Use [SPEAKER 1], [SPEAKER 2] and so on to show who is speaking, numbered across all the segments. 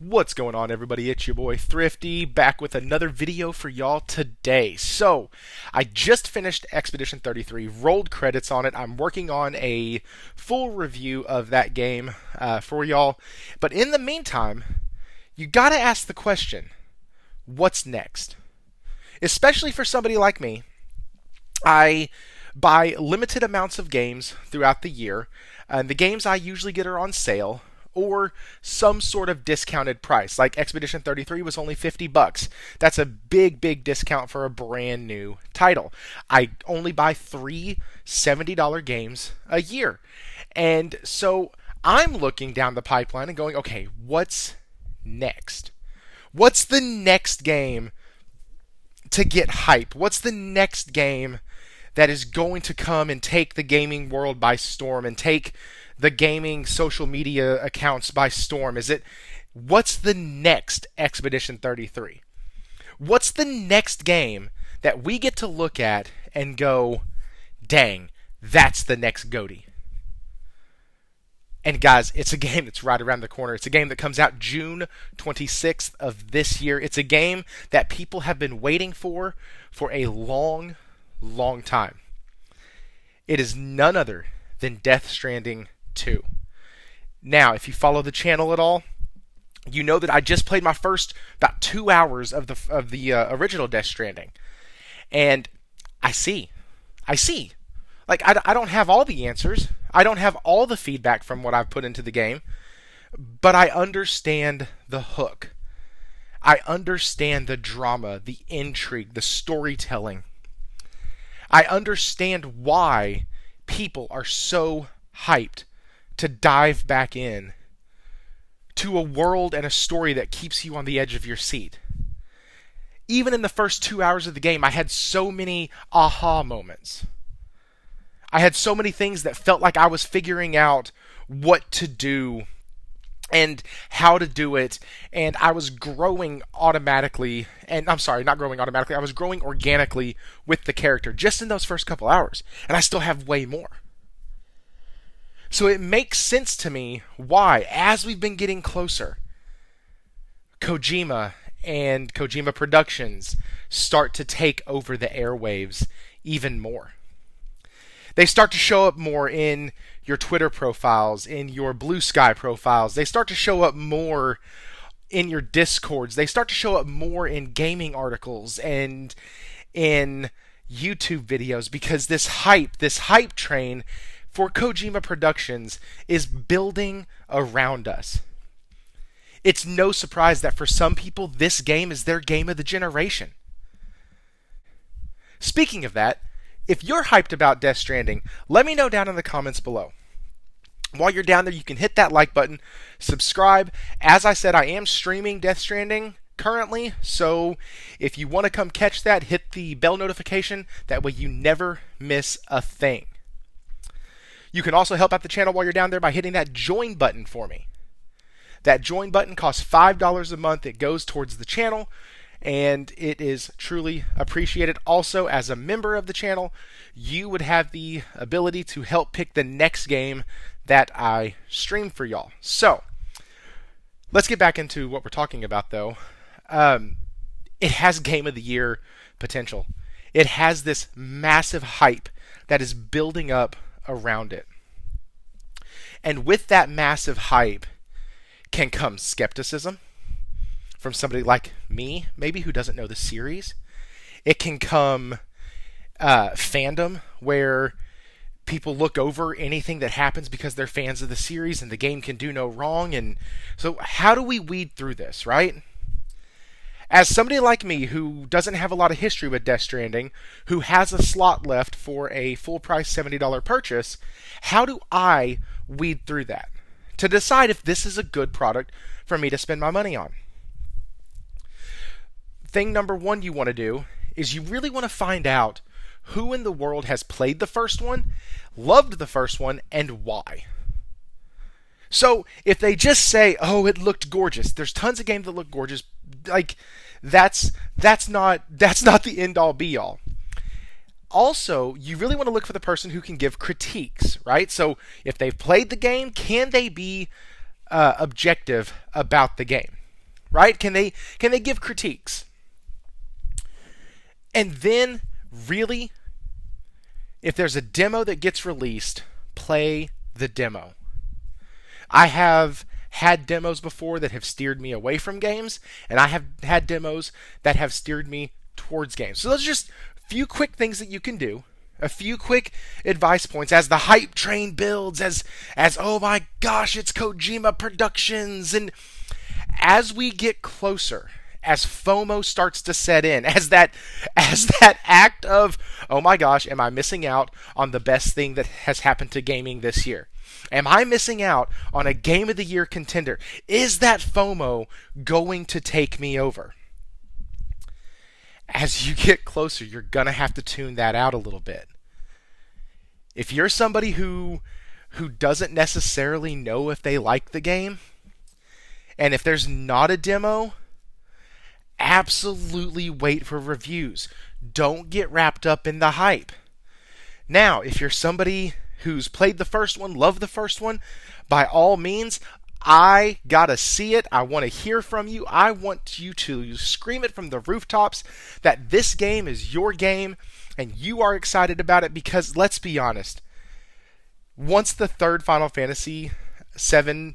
[SPEAKER 1] What's going on, everybody? It's your boy Thrifty back with another video for y'all today. So, I just finished Expedition 33, rolled credits on it. I'm working on a full review of that game for y'all. But in the meantime, you gotta ask the question, what's next? Especially for somebody like me, I buy limited amounts of games throughout the year, and the games I usually get are on sale or some sort of discounted price. Like Expedition 33 was only $50. That's a big discount for a brand new title. I only buy three $70 games a year. And so I'm looking down the pipeline and going, okay, what's next? What's the next game to get hype? What's the next game that is going to come and take the gaming world by storm and take the gaming social media accounts by storm? What's the next Expedition 33? What's the next game that we get to look at and go, dang, that's the next GOTY? And guys, it's a game that's right around the corner. It's a game that comes out June 26th of this year. It's a game that people have been waiting for a long time. It is none other than Death Stranding 2. Now, if you follow the channel at all, you know that I just played my first about 2 hours of the original Death Stranding, and I see. Like, I don't have all the answers. I don't have all the feedback from what I've put into the game, but I understand the hook. I understand the drama, the intrigue, the storytelling. I understand why people are so hyped to dive back in to a world and a story that keeps you on the edge of your seat. Even in the first 2 hours of the game, I had so many aha moments. I had so many things that felt like I was figuring out what to do and how to do it, and I was growing automatically, and I'm sorry, not growing automatically, I was growing organically with the character just in those first couple hours, and I still have way more. So it makes sense to me why, as we've been getting closer, Kojima and Kojima Productions start to take over the airwaves even more. They start to show up more in your Twitter profiles, in your Blue Sky profiles. They start to show up more in your Discords. They start to show up more in gaming articles and in YouTube videos, because this hype train for Kojima Productions is building around us. It's no surprise that for some people, this game is their game of the generation. Speaking of that, if you're hyped about Death Stranding, let me know down in the comments below. While you're down there, you can hit that like button, subscribe. As I said, I am streaming Death Stranding currently, so if you want to come catch that, hit the bell notification. That way you never miss a thing. You can also help out the channel while you're down there by hitting that join button for me. That join button costs $5 a month. It goes towards the channel, and it is truly appreciated. Also, as a member of the channel, you would have the ability to help pick the next game that I stream for y'all. So, let's get back into what we're talking about, though. It has Game of the Year potential. It has this massive hype that is building up around it. And with that massive hype can come skepticism from somebody like me, maybe, who doesn't know the series. It can come fandom, where people look over anything that happens because they're fans of the series and the game can do no wrong. And so how do we weed through this, right? As somebody like me who doesn't have a lot of history with Death Stranding, who has a slot left for a full price $70 purchase, how do I weed through that to decide if this is a good product for me to spend my money on? Thing number one you want to do is you really want to find out who in the world has played the first one, loved the first one, and why. So if they just say, "Oh, it looked gorgeous," there's tons of games that look gorgeous. Like, that's not the end all be all. Also, you really want to look for the person who can give critiques, right? So if they've played the game, can they be objective about the game? right? Can they give critiques? And then really, if there's a demo that gets released, play the demo. I have had demos before that have steered me away from games, and I have had demos that have steered me towards games. So those are just a few quick things that you can do. A few quick advice points as the hype train builds, as oh my gosh, it's Kojima Productions, and as we get closer, as FOMO starts to set in, as that act of oh my gosh, am I missing out on the best thing that has happened to gaming this year? Am I missing out on a Game of the Year contender? Is that FOMO going to take me over? As you get closer, you're going to have to tune that out a little bit. If you're somebody who doesn't necessarily know if they like the game, and if there's not a demo, absolutely wait for reviews. Don't get wrapped up in the hype. Now, if you're somebody who's played the first one, loved the first one, by all means, I gotta see it. I want to hear from you. I want you to scream it from the rooftops that this game is your game and you are excited about it, because let's be honest, once the third Final Fantasy VII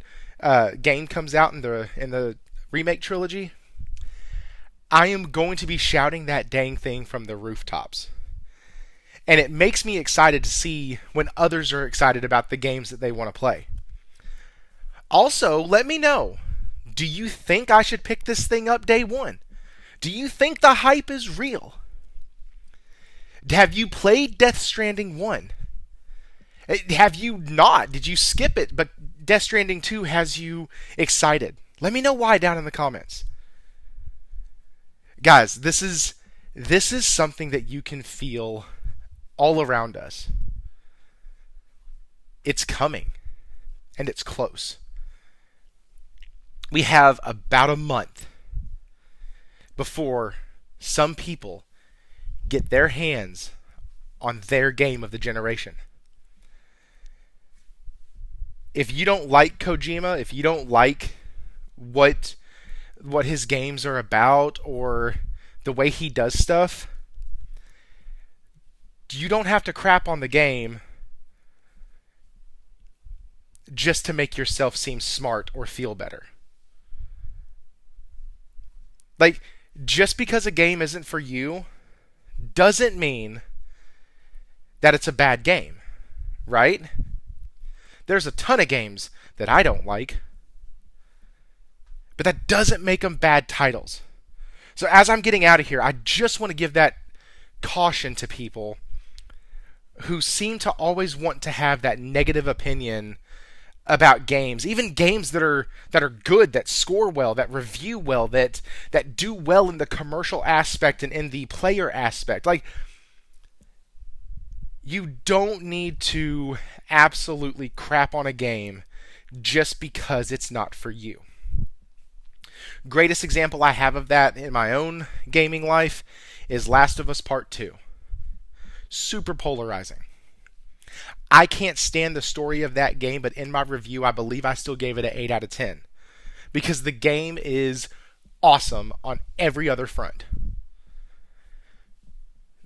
[SPEAKER 1] game comes out in the remake trilogy, I am going to be shouting that dang thing from the rooftops. And it makes me excited to see when others are excited about the games that they want to play. Also, let me know, do you think I should pick this thing up day one? Do you think the hype is real? Have you played Death Stranding 1? Have you not? Did you skip it, but Death Stranding 2 has you excited? Let me know why down in the comments. Guys, this is something that you can feel all around us. It's coming, and it's close. We have about a month before some people get their hands on their game of the generation. If you don't like Kojima, if you don't like what his games are about or the way he does stuff, you don't have to crap on the game just to make yourself seem smart or feel better. Like, just because a game isn't for you doesn't mean that it's a bad game, right? There's a ton of games that I don't like, but that doesn't make them bad titles. So as I'm getting out of here, I just want to give that caution to people who seem to always want to have that negative opinion about games, even games that are good, that score well, that review well, that do well in the commercial aspect and in the player aspect. Like, you don't need to absolutely crap on a game just because it's not for you. Greatest example I have of that in my own gaming life is Last of Us Part 2. Super polarizing. I can't stand the story of that game, but in my review, I believe I still gave it an 8 out of 10. Because the game is awesome on every other front.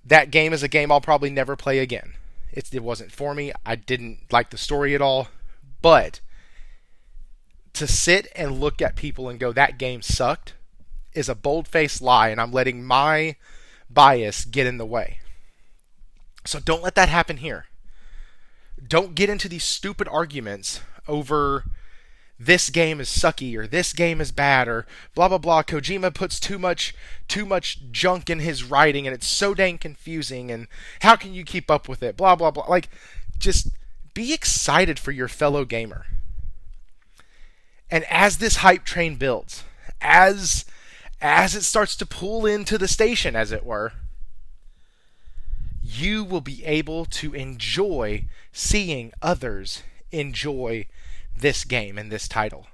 [SPEAKER 1] That game is a game I'll probably never play again. It wasn't for me. I didn't like the story at all. But to sit and look at people and go, that game sucked, is a bold-faced lie, and I'm letting my bias get in the way. So don't let that happen here. Don't get into these stupid arguments over this game is sucky or this game is bad or blah blah blah. Kojima puts too much junk in his writing and it's so dang confusing and how can you keep up with it? Blah blah blah. Like, just be excited for your fellow gamer. And as this hype train builds, as it starts to pull into the station, as it were, you will be able to enjoy seeing others enjoy this game and this title.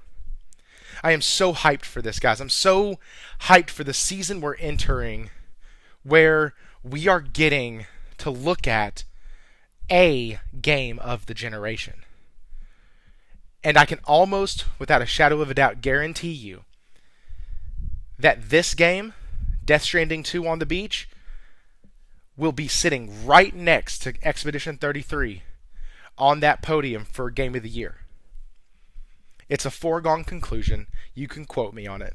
[SPEAKER 1] I am so hyped for this, guys. I'm so hyped for the season we're entering, where we are getting to look at a game of the generation. And I can almost, without a shadow of a doubt, guarantee you that this game, Death Stranding 2 on the beach, will be sitting right next to Expedition 33 on that podium for Game of the Year. It's a foregone conclusion. You can quote me on it.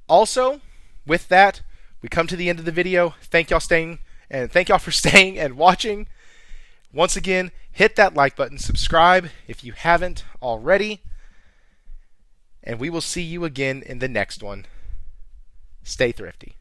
[SPEAKER 1] Also, with that, we come to the end of the video. Thank y'all for staying and watching. Once again, hit that like button, subscribe if you haven't already, and we will see you again in the next one. Stay thrifty.